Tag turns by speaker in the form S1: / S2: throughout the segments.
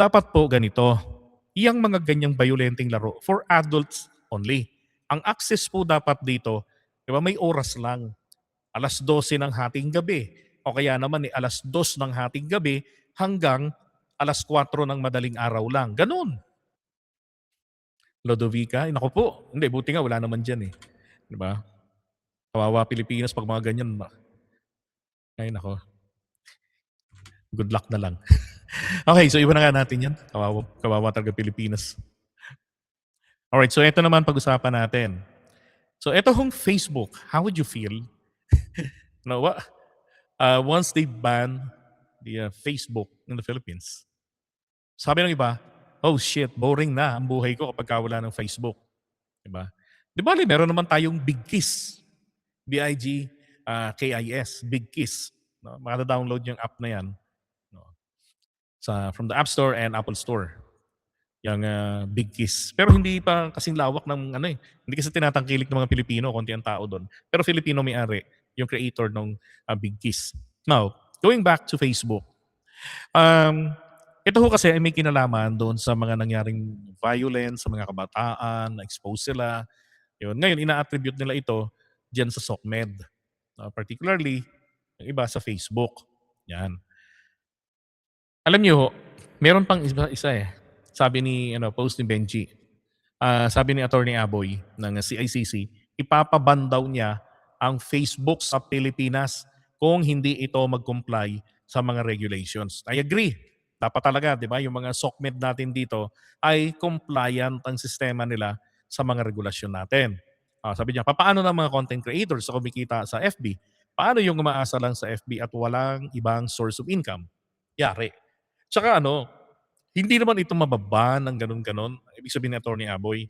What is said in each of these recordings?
S1: Dapat po ganito, iyang mga ganyang violenteng laro for adults only. Ang access po dapat dito, 'di ba, may oras lang. 12:00 ng hating gabi o kaya naman, 2:00 ng hating gabi hanggang 4:00 ng madaling araw lang, gano'n. Lodovica, ay naku po, hindi buti nga wala naman diyan, 'di ba? Kawawa Pilipinas 'pag mga ganyan ay naku, good luck na lang. Okay, so iwan na nga natin 'yan, kawawa kawawa talaga Pilipinas. Alright, so eto naman pag-usapan natin. So eto hong Facebook, how would you feel na once they ban the, Facebook in the Philippines? Sabi ng iba, "Oh shit, boring na ang buhay ko kapagka wala ng Facebook." 'Di ba? 'Di bale meron naman tayong Big Kiss, KIS, Big Kiss, 'no? Mada-download yung app na 'yan, 'no, from the App Store and Apple Store, yang, Big Kiss. Pero hindi pa kasing lawak ng ano, hindi kasi tinatangkilik ng mga Pilipino, konti ang tao do'n. Pero Filipino may-ari, yung creator nung, Big Kiss. Now, going back to Facebook, um, ito ho kasi ay may kinalaman doon sa mga nangyaring violence sa mga kabataan, na-expose sila, yun. Ngayon ina-attribute nila ito diyan sa SOCMED, particularly yung iba sa Facebook, 'yan. Alam niyo ho, meron pang isa, sabi ni post ni Benji, sabi ni Attorney Aboy ng CICC, ipapa-ban daw niya ang Facebook sa Pilipinas kung hindi ito mag-comply sa mga regulations. I agree. Dapat talaga, 'di ba, yung mga SOCMED natin dito ay compliant ang sistema nila sa mga regulasyon natin. Sabi niya, papaano ng mga content creators sa kumikita sa FB? Paano yung umaasa lang sa FB at walang ibang source of income? Yari. Tsaka hindi naman ito mababan ng gano'n-gano'n. Ibig sabihin ni Attorney Aboy,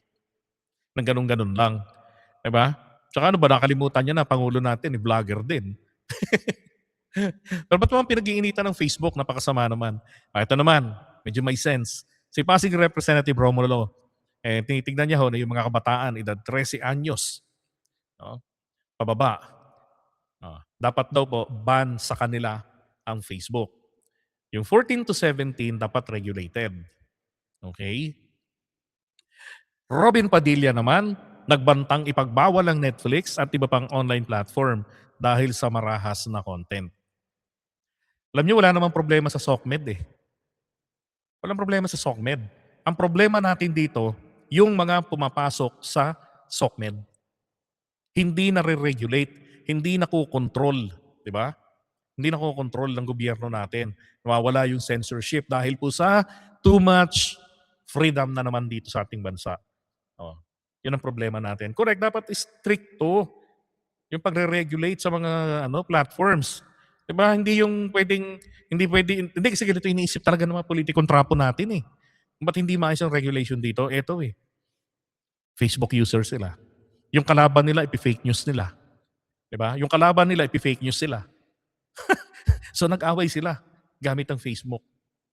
S1: ng gano'n-gano'n lang, 'di ba? Tsaka ano ba, nakalimutan niya na pangulo natin, vlogger din. Pero ba't naman pinag-iinitan ng Facebook, napakasama naman. Ito naman, medyo may sense. Si Pasig Representative Romulo, tinitignan niya ho na yung mga kabataan, edad 13 anyos, 'no, pababa, dapat daw po ban sa kanila ang Facebook. Yung 14 to 17 dapat regulated, okay? Robin Padilla naman, nagbantang ipagbawal ang Netflix at iba pang online platform dahil sa marahas na content. Alam niyo wala namang problema sa SOCMED, Walang problema sa SOCMED. Ang problema natin dito, yung mga pumapasok sa SOCMED. Hindi nare-regulate, hindi nakokontrol, 'di ba? Hindi nakokontrol ng gobyerno natin. Nawawala yung censorship dahil po sa too much freedom na naman dito sa ating bansa. Oh, 'yun ang problema natin. Correct, dapat stricto yung pagre-regulate sa mga platforms. 'Di ba? Hindi kasi ganito iniisip talaga ng mga politikong trapo natin eh. Ba't hindi maayos ang regulation dito? Eto Facebook user sila. Yung kalaban nila ipi-fake news nila, 'di ba? Yung kalaban nila ipi-fake news sila. So nag-away sila gamit ang Facebook.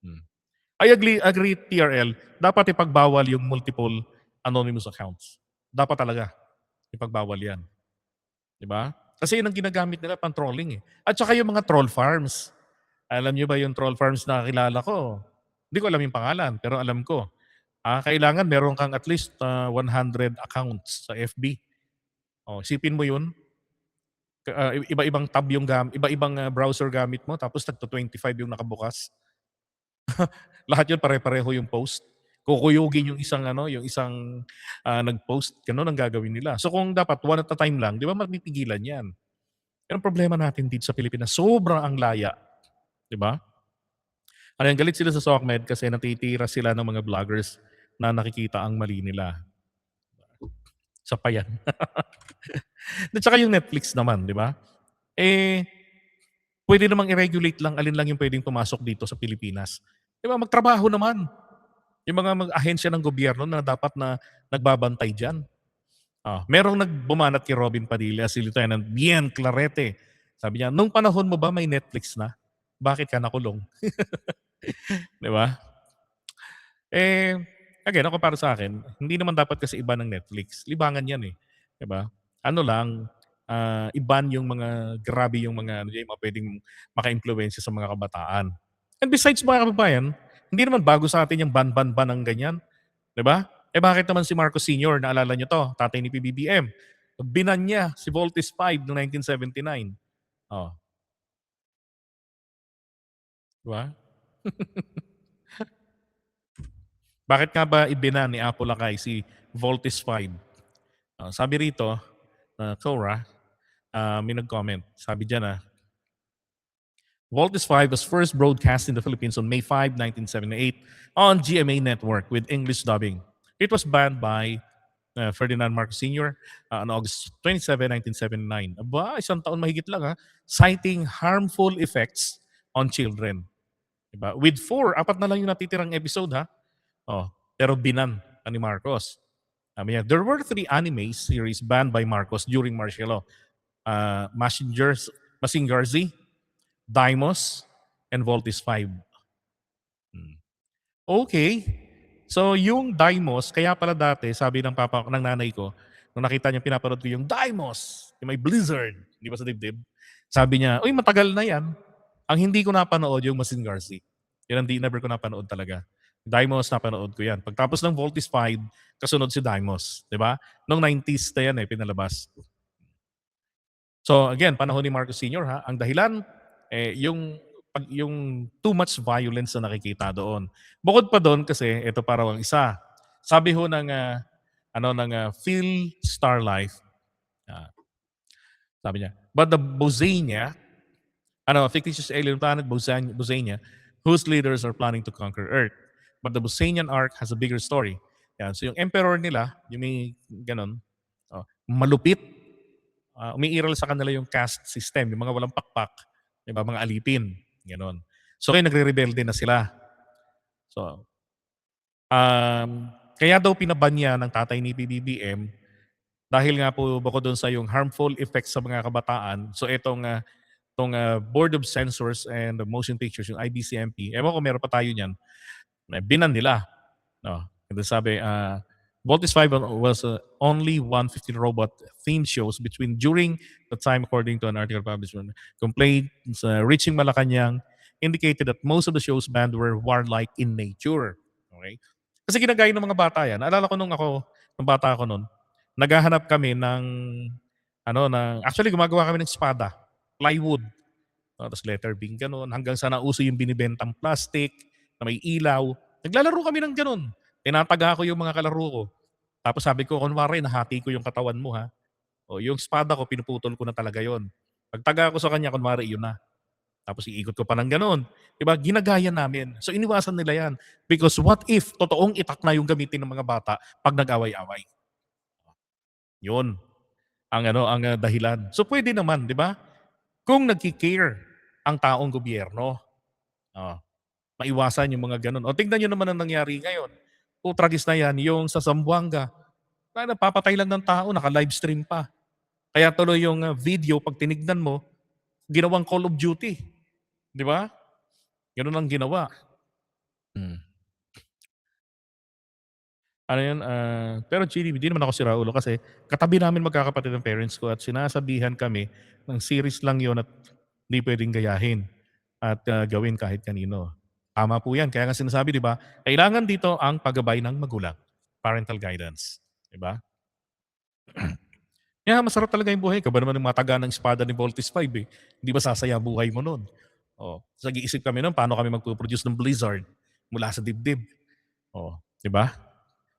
S1: Hmm. I agree TRL, dapat ipagbawal yung multiple anonymous accounts. Dapat talaga ipagbawal 'yan. 'Di ba? Kasi 'yun ang ginagamit nila pang-trolling. At saka yung mga troll farms. Alam niyo ba yung troll farms na kilala ko? Hindi ko alam yung pangalan, pero alam ko. Kailangan meron kang at least 100 accounts sa FB. Isipin mo 'yun. Iba-ibang tab yung iba-ibang browser gamit mo tapos tagto-25 yung nakabukas. Lahat 'yun pare-pareho yung post. Kukuyugin yung isang nag-post, gano'n ang gagawin nila. So kung dapat one at a time lang, 'di ba mapipigilan 'yan. Yan ang problema natin dito sa Pilipinas, sobra ang laya, 'di ba? Galit sila sa SOCMED kasi natitira sila ng mga vloggers na nakikita ang mali nila. Isa pa yan. At saka yung Netflix naman, 'di ba? Eh, puwede namang i-regulate lang alin lang yung puwedeng pumasok dito sa Pilipinas. 'Di ba magtrabaho naman yung mga ahensya ng gobyerno na dapat na nagbabantay diyan. Merong bumanat kay Robin Padilla, si Lieutenant Bien Clarete. Sabi niya, "Nung panahon mo ba may Netflix na? Bakit ka nakulong?" 'Di ba? Eh, again ako para sa akin, hindi naman dapat kasi iba ng Netflix, libangan 'yan, 'di ba? Ano lang, i-ban yung mga grabe yung mga yung mga puwedeng maka-impluwensya sa mga kabataan. And besides mga kababayan, Hindi naman bago sa atin yung ban ng ganyan, 'di ba? Eh bakit naman si Marcos Sr., naalala niyo 'to, tatay ni PBBM, binan niya si Voltes 5 noong 1979. Oh, 'di ba? Bakit nga ba ibinan ni Apo Lakay si Voltes 5? Sabi rito, Quora, may nag-comment. Sabi diyan, Voltes 5 was first broadcast in the Philippines on May 5, 1978 on GMA Network with English dubbing. It was banned by Ferdinand Marcos Sr. On August 27, 1979. Aba, isang taon mahigit lang, citing harmful effects on children. Diba? With apat na lang yung natitirang episode, ha? Oh, pero binan ni Marcos. There were three anime series banned by Marcos during martial law. Mazinger Z, Dimos, and Voltes 5. Hmm. Okay. So yung Dimos, kaya pala dati, sabi ng ng nanay ko, nung nakita niya pinapanood ko yung Dimos, yung may Blizzard, di ba sa dibdib? Sabi niya, uy, matagal na yan. Ang hindi ko napanood yung Mazinger Z. Yan ang never ko napanood talaga. Dimos, napanood ko yan. Pagtapos ng Voltes 5, kasunod si Dimos. Di ba? Noong 90s na yan pinalabas. So again, panahon ni Marcos Sr. Ang dahilan, yung too much violence na nakikita doon. Bukod pa doon kasi, ito parang ang isa. Sabi ho ng Phil Starlife, ah, sabi niya, but the Bosania, fictitious alien planet Bosania, whose leaders are planning to conquer Earth. But the Bosanian arc has a bigger story. Yan. So yung emperor nila, yung may ganon, malupit, umiiral sa kanila yung caste system, yung mga walang pakpak, diba, mga alipin, ganon. So kaya nagre-rebelde na sila. So, kaya daw pinaban niya ng tatay ni PBBM dahil nga po bukod doon sa yung harmful effects sa mga kabataan. So itong Board of Censors and Motion Pictures, yung IBCMP, ewan ko meron pa tayo niyan, binan nila. No. And then sabi, Voltes 5 was only 150 robot themed shows during the time, according to an article published on complaints reaching Malacanang indicated that most of the shows banned were warlike in nature. Okay? Kasi ginagaya ng mga bata yan. Naalala ko nung bata ako noon, naghahanap kami actually gumagawa kami ng espada, plywood, tapos letter beam, ganun, hanggang sa nauso yung binibentang plastic na may ilaw. Naglalaro kami ng ganun. Tinataga ko yung mga kalaro ko. Tapos sabi ko, kunwari, nahati ko yung katawan mo, ha? O, yung espada ko, pinuputol ko na talaga yon. Pagtaga ko sa kanya, kunwari, yun na. Tapos iikot ko pa ng ganun. Diba? Ginagaya namin. So iniwasan nila yan. Because what if totoong itak na yung gamitin ng mga bata pag nag-away-away? Yun ang dahilan. So pwede naman, di ba? Kung nagki-care ang taong gobyerno, maiwasan yung mga ganun. O tingnan nyo naman ang nangyari ngayon. Tragis na yan, yung sa Zamboanga, napapatay lang ng tao, naka-livestream pa. Kaya tuloy yung video, pag tinignan mo, ginawang Call of Duty. Di ba? Ganun ang ginawa. Hmm. Ano yun, pero GDB, di naman ako si Raulo kasi katabi namin magkakapatid ng parents ko at sinasabihan kami ng series lang yon at hindi pwedeng gayahin at gawin kahit kanino. Tama po yan. Kaya nga sinasabi, di ba, kailangan dito ang paggabay ng magulang. Parental guidance. Di ba? Kaya masarap talaga yung buhay. Kaba naman yung mataga ng espada ni Voltes 5 eh. Hindi ba sasaya buhay mo nun? So nag-iisip kami nun, paano kami magpo-produce ng Blizzard mula sa dibdib. Di ba?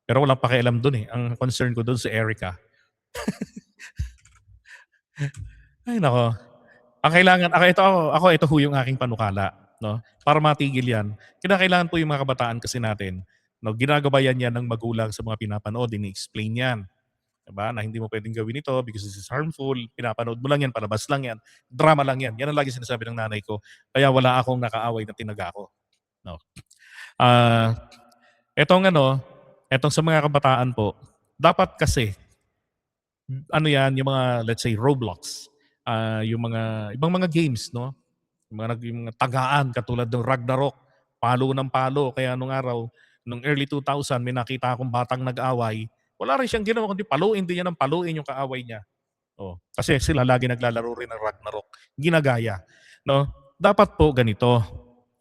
S1: Pero walang pakialam dun eh. Ang concern ko dun si Erica. Ay nako. Ang kailangan, ito ho yung aking panukala. No? Para matigil yan, kinakailangan po yung mga kabataan kasi natin, no, ginagabayan yan ng magulang sa mga pinapanood, ini-explain yan. Diba? Na hindi mo pwedeng gawin ito because this is harmful, pinapanood mo lang yan, palabas lang yan, drama lang yan. Yan ang lagi sinasabi ng nanay ko. Kaya wala akong nakaaway na tinaga ko. No. Etong sa mga kabataan po, dapat kasi, yung mga, let's say, Roblox, yung mga, ibang mga games, no? Yung mga tagaan, katulad ng Ragnarok, palo ng palo. Kaya nung araw, nung early 2000, may nakita akong batang nag-away, wala rin siyang ginawa, kundi paluin din niya ng paluin yung kaaway niya. Kasi sila lagi naglalaro rin ng Ragnarok. Ginagaya. No? Dapat po ganito.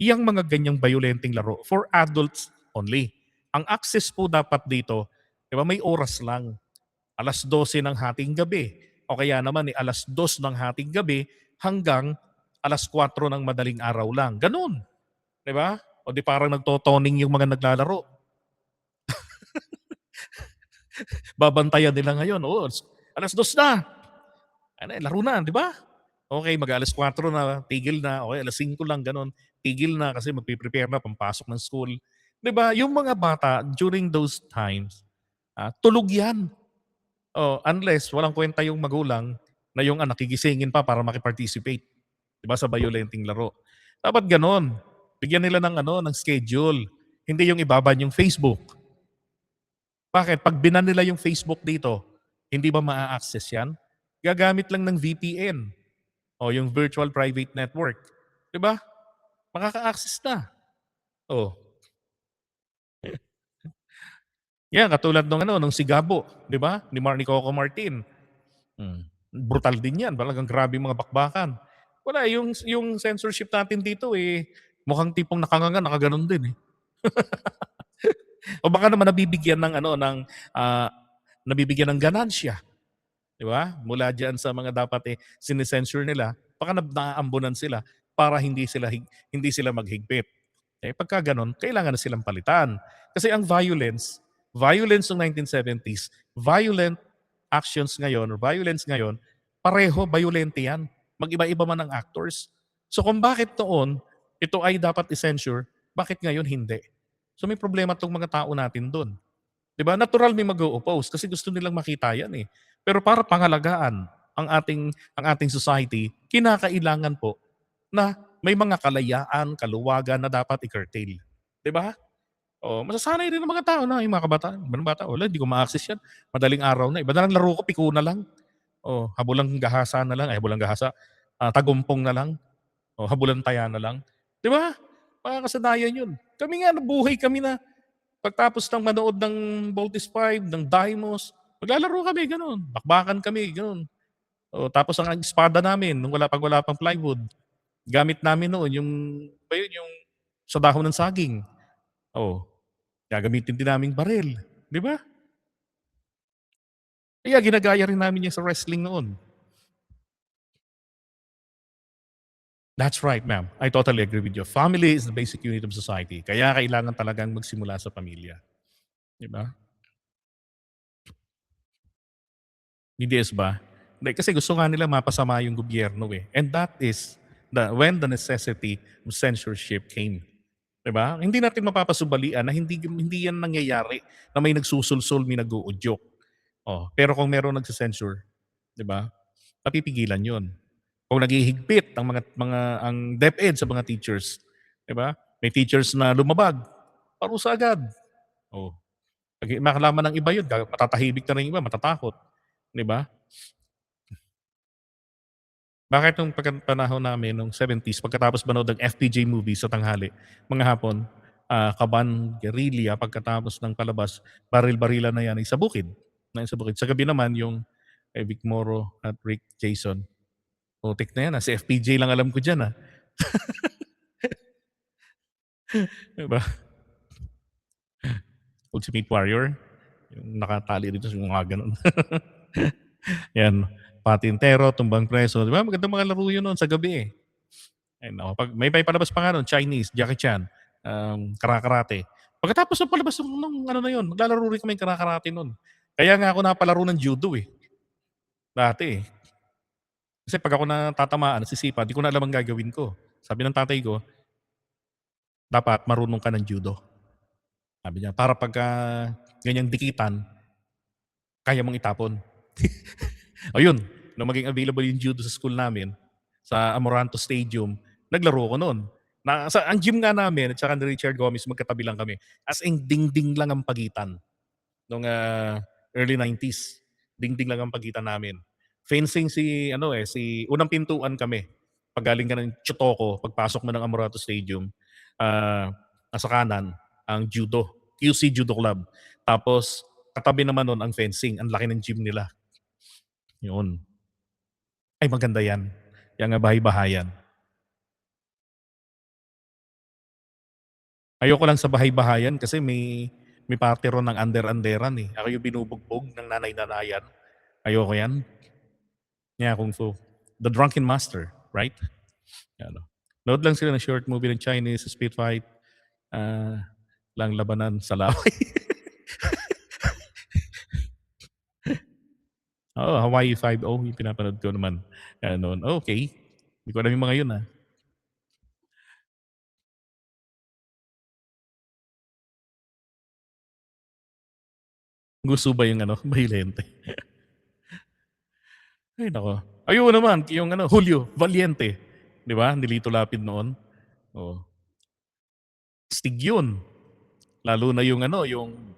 S1: iyang mga ganyang bayolenteng laro for adults only. Ang access po dapat dito, 'di ba, may oras lang. 12:00 ng hating gabi o kaya naman, 2:00 ng hating gabi hanggang 4:00 ng madaling araw lang, gano'n, 'di ba? O 'di parang nagtotoning yung mga naglalaro. Babantayan nila ngayon, "Oh, 2:00 na, ano, laro na," 'di ba? Okey, mag-a-4:00 na, tigil na, o kaya 5:00 lang gano'n, tigil na kasi magpe-prepare na pampasok ng school. 'Di ba, yung mga bata during those times, tulog 'yan. Oh, unless walang kuwenta yung magulang na yung anak gigisingin pa para maki-participate, 'di ba, sa bayolenteng laro. Dapat gano'n, bigyan nila ng ano, ng schedule, hindi yung ibaban yung Facebook. Bakit? 'Pag binan nila yung Facebook dito, hindi ba maa-access 'yan? Gagamit lang ng VPN o yung virtual private network, 'di ba? Makaka-access na. Oh, 'yan katulad nung ano, nung si Gabo, 'di ba? Ni Coco Martin. Hmm, brutal din 'yan, talagang grabe yung mga bakbakan. Wala, yung censorship natin dito, mukhang tipong nakanganga, nakagano'n din, eh. O baka naman nabibigyan ng ano, ah, nabibigyan ng ganansya, 'di ba? Mula diyan sa mga dapat, sine-censure nila, baka naaambunan sila para hindi sila maghigpit. Pagka gano'n, kailangan na silang palitan. Kasi ang violence noong 1970s, violent actions ngayon or violence ngayon, pareho bayolente 'yan. Mag-iba-iba man ang actors. So kung bakit noon ito ay dapat i-censure, bakit ngayon hindi? So may problema 'tong mga tao natin do'n. 'Di ba, natural may mag-o-oppose kasi gusto nilang makita 'yan, eh. Pero para pangalagaan ang ating society, kinakailangan po na may mga kalayaan, kaluwagan na dapat i-curtail, 'di ba? Oh, masasanay rin ang mga tao na yung mga kabataan, iba ng bata, "Wala, hindi ko ma-access 'yan, madaling araw na, iba na lang laro ko, piko na lang." Oh, habulang gahasa na lang, ay habulang gahasa, tagumpong na lang, o habulan taya na lang, 'di ba? Makakasanayan 'yun. Kami nga nabuhay kami na pagtapos ng manood ng Voltes 5, ng Dimos, maglalaro kami gano'n, bakbakan kami gano'n. Oh, tapos ang espada namin nung wala pang plywood, gamit namin noon yung ba yun, yung sa dahon ng saging. Oh, gagamitin din naming baril, 'di ba? Kaya ginagaya rin namin 'yan sa wrestling noon. That's right, ma'am. I totally agree with you. Family is the basic unit of society. Kaya kailangan talagang magsimula sa pamilya, 'di ba? DDS ba? Hindi, kasi gusto nga nila mapasama yung gobyerno, eh. And that is when the necessity of censorship came, 'di ba? Hindi natin mapapasubalian na hindi yan nangyayari na may nagsusulsol, may nag-uudyok. Oh, pero kung merong nagse-censure, 'di ba? Mapipigilan 'yun. Kung naghihigpit ang DepEd sa mga teachers, 'di ba? May teachers na lumabag, parusa agad. Oh, 'pag makalaman ng iba 'yun, matatahimik na rin yung iba, matatakot, 'di ba? Bakit nung panahon namin nung 70s pagkatapos manood ng FPJ movie sa tanghali, mga hapon, kaban, guerrilla, pagkatapos ng palabas, baril-barilan na 'yan, sa bukid. Sa gabi naman yung kay Vic Moro at Rick Jason, putik na 'yan, si FPJ lang alam ko diyan, 'di ba? Ultimate Warrior, yung nakatali dito sa mga gano'n. 'Yan, Patintero, Tumbang Preso, 'di ba magandang mga laro yun noon sa gabi, eh. Ay naku, 'pag may palabas pa nga nun Chinese, Jackie Chan, Kara-Karate. Pagkatapos ng palabas nung ano na yun, maglalaro rin kaming Kara-Karate nun. Kaya nga ako napalaro ng judo, dati, eh. Kasi 'pag ako natatamaan, nasisipa, di ko na alam ang gagawin ko. Sabi ng tatay ko, "Dapat marunong ka ng judo." Sabi niya, "Para pagka ganyang dikitan, kaya mong itapon." Ayun, nung maging available yung judo sa school namin, sa Amoranto Stadium, naglaro ko no'n. Ang gym nga namin at saka ni Richard Gomez magkatabi lang kami. As in dingding lang ang pagitan nung, early 90s. Dingding lang ang pagitan namin. Fencing si unang pintuan kami. 'Pag galing ka ng Chotoko, pagpasok mo ng Amoranto Stadium, nasa kanan ang judo, QC Judo Club. Tapos katabi naman nun ang fencing, ang laki ng gym nila, yun. Ay maganda 'yan, yang bahay-bahayan. Ayoko lang sa bahay-bahayan kasi may parte ron ng under-anderan, eh. Ako yung binubugbog ng nanay-nanayan. Ayoko 'yan. Yeah, kung fu. The Drunken Master, right? Ano. Nood lang sila ng short movie ng Chinese, Spit Fight, ah, lang labanan sa laway. Oo, Hawaii Five-0 yung pinapanood ko naman, noon. Okey. Hindi ko alam yung mga yun, Gusto ba yung bayolente? Ay naku. Ayun naman, yung Julio Valiente, 'di ba? Ni Lito Lapid noon. Oo, astig yun. Lalo na yung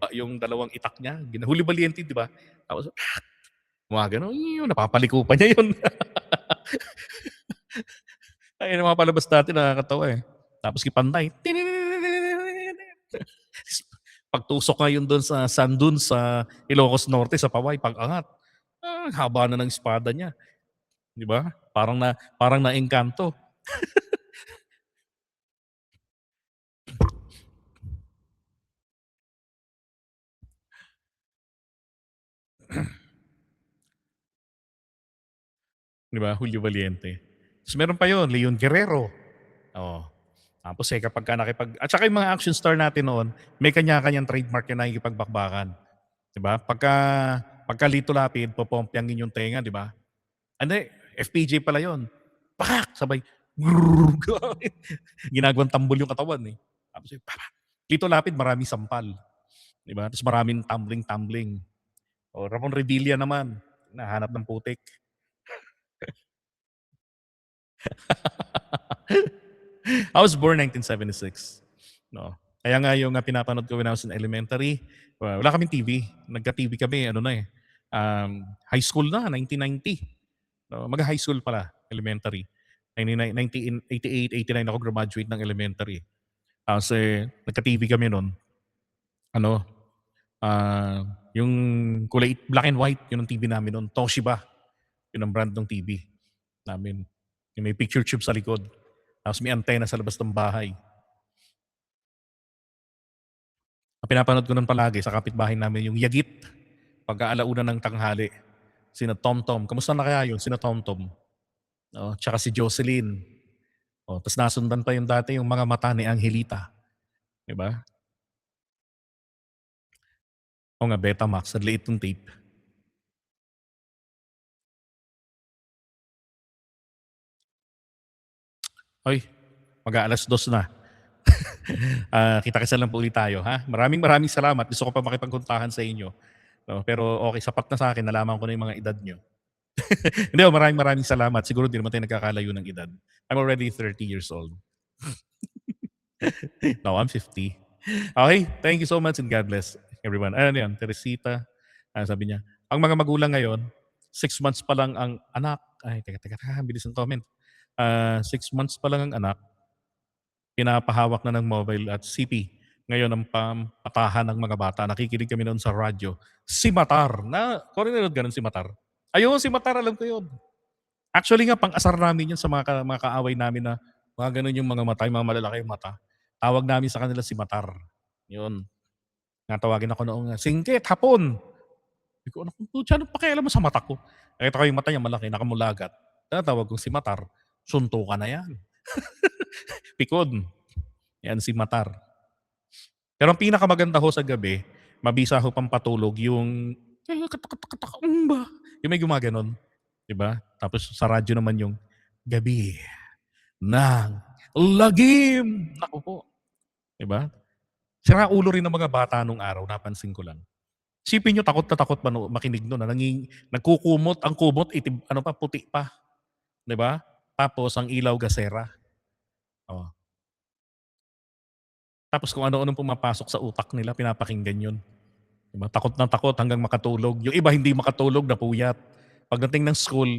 S1: yung dalawang itak niya, Julio Valiente, 'di ba? Tapos gumagano, napapaliko pa niya yun. Ay, yung mga palabas dati nakakatawa, eh. Tapos kay pagtusok ngayon dun sa Sandun sa Ilocos Norte sa Paway pag-angat, haba na ng espada niya, 'di ba? Parang naengkanto, 'di ba? Julio Valiente. Ta's meron pa yun, Leon Guerrero, oo. Tapos, kapagka at saka yung mga action star natin noon, may kanya-kanyang trademark yan na nakikipagbakbakan, 'di ba? Pagka Lito Lapid, popompyangin yung tenga, 'di ba? Hindi, FPJ pala yun. Pak! Sabay, ginagawang tambol yung katawan, eh. Tapos yung Lito Lapid maraming sampal, 'di ba? Tapos maraming tumbling-tumbling. O Ramon Revilla naman, nahanap ng putik. I was born 1976, no. Kaya nga yung, pinapanood ko when I was in elementary, wala kaming TV. Nagka-TV kami high school na, 1990. No, high school pala, elementary. 1988, 89 ako graduate ng elementary. Tapos, nagka-TV kami nun, ano, yung kulay black and white, yun ang TV namin nun, Toshiba, yun ang brand ng TV namin. Yung may picture tube sa likod, tapos may antena sa labas ng bahay. Ang pinapanood ko nun palagi sa kapitbahay namin yung Yagit, pagka-alauna ng tanghali. Sina Tomtom, kamusta na kaya yun? Sina Tomtom, oo, tsaka si Jocelyn. Oh, ta's nasundan pa yung dati yung Mga Mata ni Angelita, 'di ba? Oo nga, Betamax, ang liit nung tape. Hoy, mag-a-2:00 na. Kita-kits na lang po ulit tayo, ha? Maraming maraming salamat. Gusto ko pa makipagkuntahan sa inyo, 'no, pero okey, sapat na sa'kin, nalaman ko na yung mga edad niyo. Hindi, maraming maraming salamat. Siguro di naman tayo nagkakalayo ng edad. I'm already 30 years old. No, I'm 50. Okay, thank you so much and God bless everyone. Ano yan, Teresita, sabi niya, ang mga magulang ngayon, 6 months pa lang ang anak, ay teka, bilis ng comment. 6 months pa lang ang anak, pinapahawak na ng mobile at CP. Ngayon ang patahan ng mga bata. Nakikinig kami noon sa radyo. Si Matar, kung nanonood ka nun si Matar. Ayun, si Matar, alam ko yun. Actually nga, pang-asar namin yun sa mga kaaway namin na mga ganun yung mga mata, yung mga malalaki yung mata. Tawag namin sa kanila si Matar. Yun. Natawagin ako noong, "Singkit, hapon." Sabi ko, "Anong putya, anong pakialam mo sa mata ko?" Nakita ko yung mata niya malaki, nakamulagat. Tinatawag kong si Matar. Suntukan na yan. Pikon. Yan si Matar. Pero ang pinakamaganda ho sa gabi, mabisa ho pampatulog yung yung may gumaganon, 'di ba? Tapos sa radyo naman yung gabi ng lagim. Naku po, 'di ba? Sira ulo rin ng mga bata nung araw, napansin ko lang. Isipin niyo, takot na takot makinig nun, nagkukumot, ang kumot itim, puti pa, 'di ba? Tapos ang ilaw gasera. Oh. Tapos kung ano-anong pumapasok sa utak nila pinapakinggan yun. 'Di ba? Takot na takot hanggang makatulog. Yung iba hindi makatulog, napuyat. Pagdating ng school,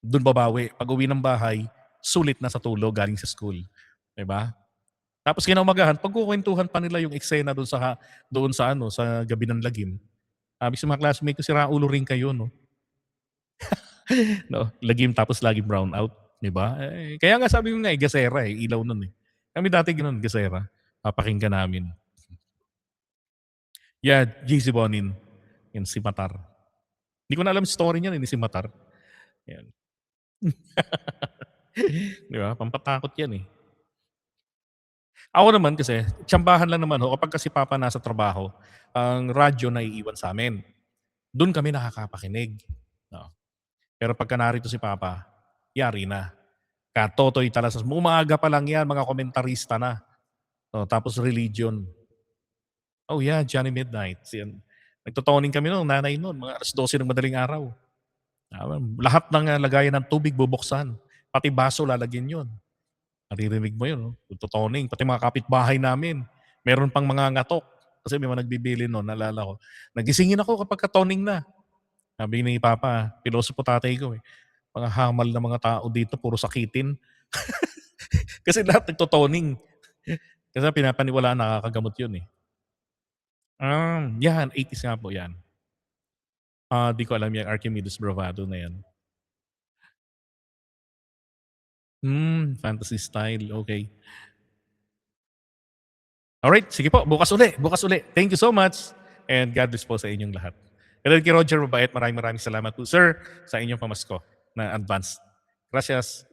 S1: dun babawi. Pag-uwi ng bahay, sulit na sa tulog galing sa school, 'di ba? Tapos kinaumagahan, pagkukuwentuhan pa nila yung eksena doon sa gabi ng lagim. Sabi sa mga classmate ko, "Sira ulo rin kayo 'no." No, lagim tapos laging brown out, 'di ba? Kaya nga sabi ko nga, gasera, ilaw nun, eh. Kami dati gano'n, gasera. Papakinggan namin. Yeah, JC Bonin. Yan si Matar. Hindi ko na alam yung story niyan, ni si Matar. Yan. 'Di ba? Pampatakot yan, eh. Ako naman kasi, tsambahan lang naman ho kapag si Papa nasa trabaho, ang radyo naiiwan sa'min. Dun kami nakakapakinig, oo. Pero pagka narito si Papa, yari na. Katotoy talasas, umaga pa lang yan mga komentarista na. Oh, tapos religion. Oh yeah, Johnny Midnight. Yan. Nagtotoning kami no'n, nanay no'n, mga 12:00 ng madaling araw. Lahat ng lagayan ng tubig bubuksan, pati baso lalagyan 'yon. Naririnig mo 'yun, 'no, nagtotoning, pati mga kapitbahay namin. Meron pang mga ngatok, kasi may mga nagbibili no'n, naalala ko. "Nagisingin ako kapagka toning na." Sabi ni Papa, pilosopo tatay ko, eh. Mga hamal na mga tao dito puro sakitin. Kasi lahat nagtotoning. Kasi pinapaniwalaan nakakagamot 'yun, eh. 'Yan 80s nga po 'yan. 'Di ko alam 'yang Archimedes Bravado na 'yan. Fantasy style, okey. Alright, sige po, bukas uli, bukas uli. Thank you so much and God bless po sa inyong lahat. And then kay Roger Mabait, maraming salamat po sir sa inyong pamasko na advance. Gracias.